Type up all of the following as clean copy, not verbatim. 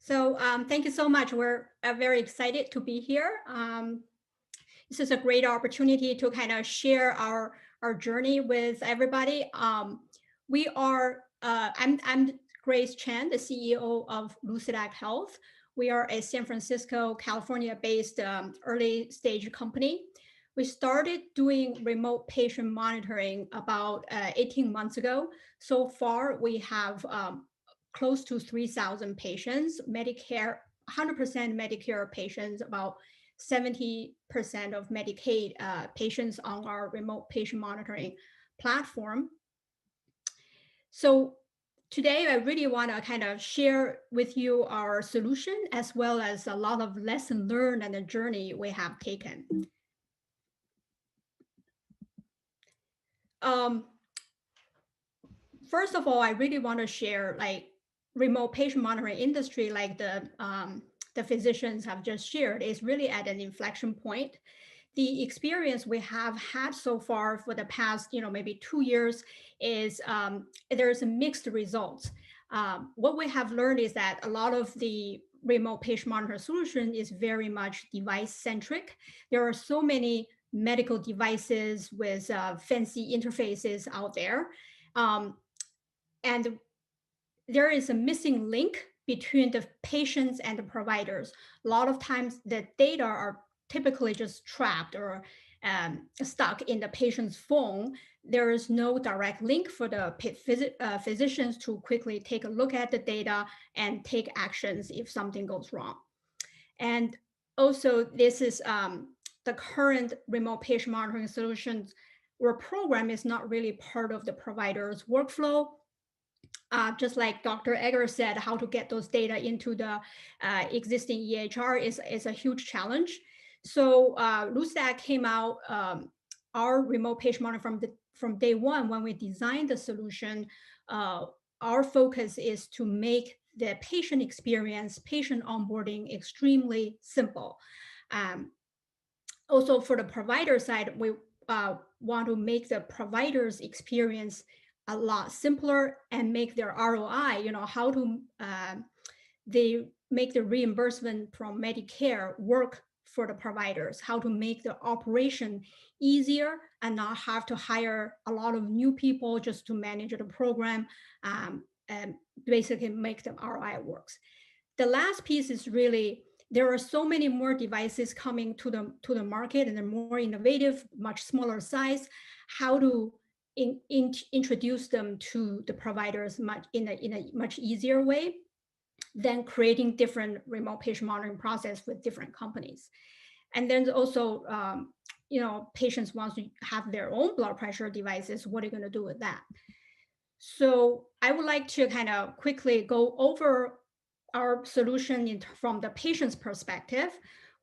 Thank you so much. We're very excited to be here. This is a great opportunity to kind of share our journey with everybody. I'm Grace Chen, the CEO of LucidAct Health. We are a San Francisco, California-based early stage company. We started doing remote patient monitoring about 18 months ago. So far, we have close to 3,000 patients, Medicare, 100% Medicare patients, about 70% of Medicaid patients on our remote patient monitoring platform. So today, I really want to kind of share with you our solution, as well as a lot of lessons learned and the journey we have taken. First of all, I really want to share like remote patient monitoring industry, like the physicians have just shared, is really at an inflection point. The experience we have had so far for the past, maybe 2 years is there's a mixed results. What we have learned is that a lot of the remote patient monitoring solution is very much device centric. There are so many medical devices with fancy interfaces out there. And there is a missing link between the patients and the providers. A lot of times the data are typically just trapped or stuck in the patient's phone. There is no direct link for the physicians to quickly take a look at the data and take actions if something goes wrong. And also, this is the current remote patient monitoring solutions where program is not really part of the provider's workflow. Just like Dr. Egger said, how to get those data into the existing EHR is a huge challenge. So LucidAct came out, our remote patient monitoring from day one when we designed the solution. Our focus is to make the patient experience, patient onboarding extremely simple. Also, for the provider side, we want to make the provider's experience a lot simpler and make their ROI, how to they make the reimbursement from Medicare work for the providers, how to make the operation easier and not have to hire a lot of new people just to manage the program, and basically make the ROI works. The last piece is really, there are so many more devices coming to the market, and they're more innovative, much smaller size. How to introduce them to the providers in a much easier way than creating different remote patient monitoring process with different companies. And then also, patients want to have their own blood pressure devices. What are you going to do with that? So I would like to kind of quickly go over our solution from the patient's perspective.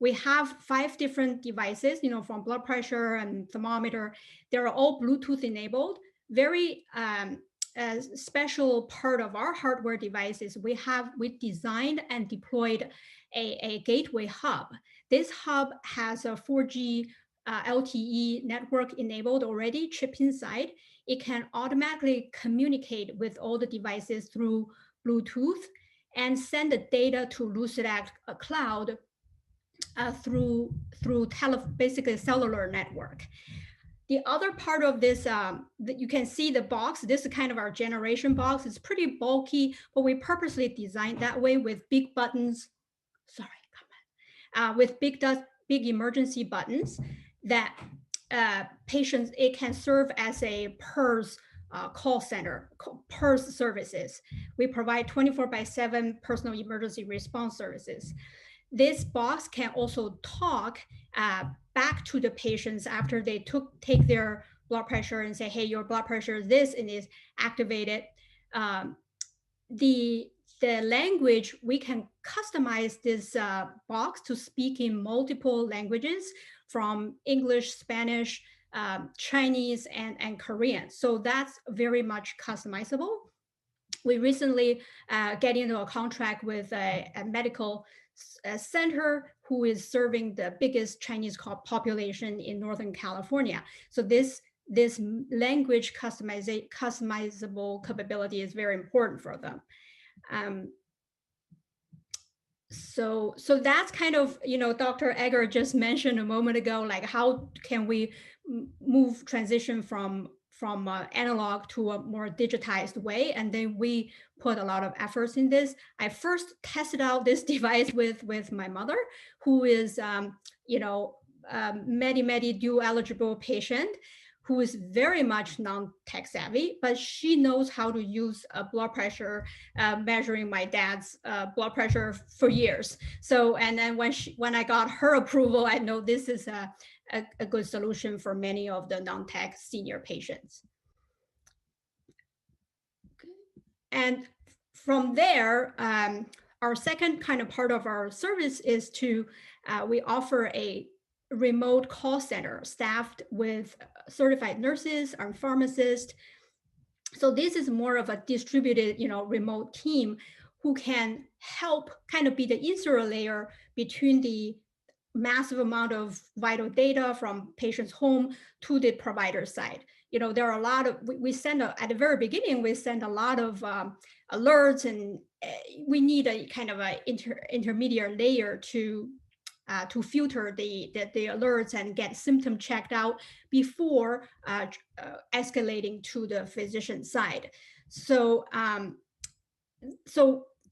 We have 5 different devices, from blood pressure and thermometer. They're all Bluetooth enabled. Very special part of our hardware devices, we designed and deployed a gateway hub. This hub has a 4G LTE network enabled already, chip inside. It can automatically communicate with all the devices through Bluetooth and send the data to LucidAct cloud through basically cellular network. The other part of this, that you can see the box, this is kind of our generation box. It's pretty bulky, but we purposely designed that way with big buttons. With big emergency buttons that patients, it can serve as a PERS call center, PERS services. We provide 24/7 personal emergency response services. This box can also talk back to the patients after they take their blood pressure and say, hey, your blood pressure is this, and is activated. The language, we can customize this box to speak in multiple languages, from English, Spanish, Chinese, and Korean. So that's very much customizable. We recently get into a contract with a medical center who is serving the biggest Chinese population in Northern California. So this language customizable capability is very important for them. So that's kind of, Dr. Egger just mentioned a moment ago, like how can we move transition from analog to a more digitized way, and then we put a lot of efforts in this. I first tested out this device with my mother, who is many dual eligible patient, who is very much non-tech savvy, but she knows how to use a blood pressure, measuring my dad's blood pressure for years. So, and then when I got her approval, I know this is a good solution for many of the non-tech senior patients. And from there, our second kind of part of our service is we offer a remote call center staffed with certified nurses and pharmacists. So this is more of a distributed, remote team who can help kind of be the insular layer between the massive amount of vital data from patients' home to the provider side. There are a lot of, we send, at the very beginning, we send a lot of alerts, and we need a kind of a intermediate layer to filter the alerts and get symptom checked out before escalating to the physician side. So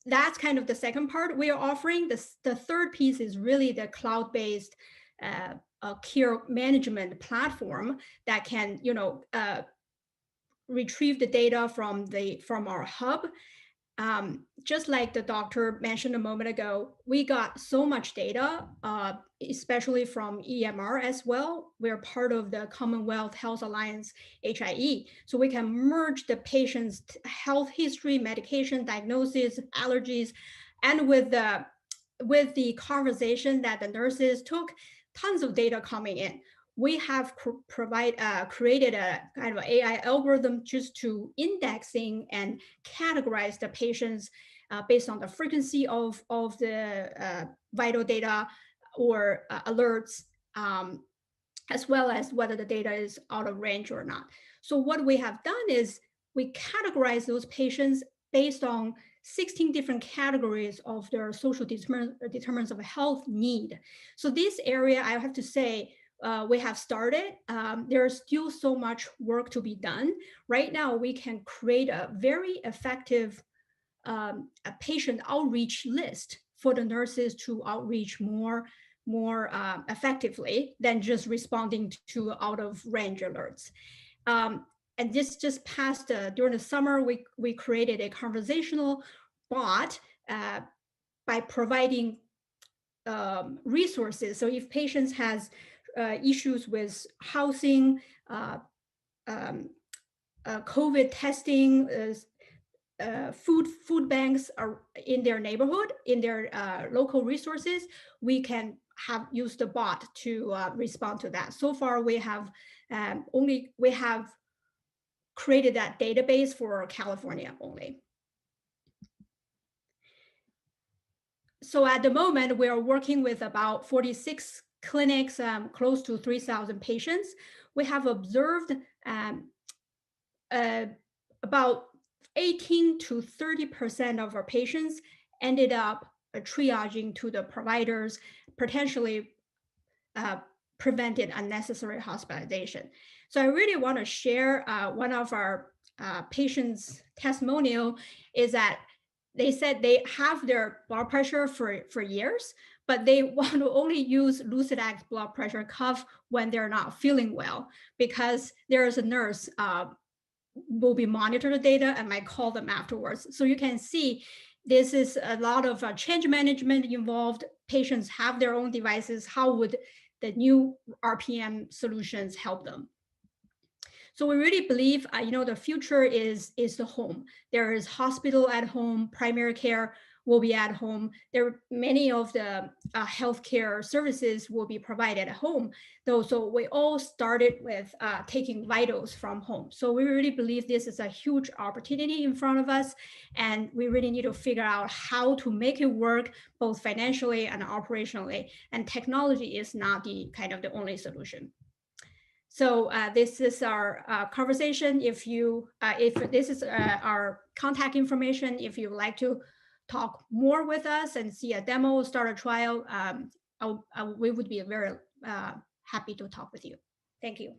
that's kind of the second part we are offering. The third piece is really the cloud-based care management platform that can retrieve the data from our hub. Just like the doctor mentioned a moment ago, we got so much data, especially from EMR as well. We're part of the Commonwealth Health Alliance HIE. So we can merge the patient's health history, medication, diagnosis, allergies, and with the conversation that the nurses took, tons of data coming in. We have created a kind of AI algorithm just to indexing and categorize the patients based on the frequency of the vital data or alerts, as well as whether the data is out of range or not. So what we have done is we categorize those patients based on 16 different categories of their social determinants of health need. So this area, I have to say, we have started. There's still so much work to be done. Right now, we can create a very effective a patient outreach list for the nurses to outreach more effectively than just responding to out of range alerts. And this just passed during the summer, we created a conversational bot by providing resources. So if patients has issues with housing, COVID testing, food banks are in their neighborhood, in their local resources, we can use the bot to respond to that. So far, we have created that database for California only. So at the moment, we are working with about 46 clinics, close to 3,000 patients. We have observed about 18 to 30% of our patients ended up triaging to the providers, potentially prevented unnecessary hospitalization. So I really want to share one of our patients' testimonial is that they said they have their blood pressure for years, but they want to only use LucidAct blood pressure cuff when they're not feeling well, because there is a nurse will be monitor the data and might call them afterwards. So you can see this is a lot of change management involved. Patients have their own devices. How would the new RPM solutions help them? So we really believe, the future is the home. There is hospital at home, primary care will be at home. Many of the healthcare services will be provided at home, though. So we all started with taking vitals from home. So we really believe this is a huge opportunity in front of us, and we really need to figure out how to make it work both financially and operationally. And technology is not the only solution. So this is our conversation. If this is our contact information, if you would like to talk more with us and see a demo, start a trial, we would be very happy to talk with you. Thank you.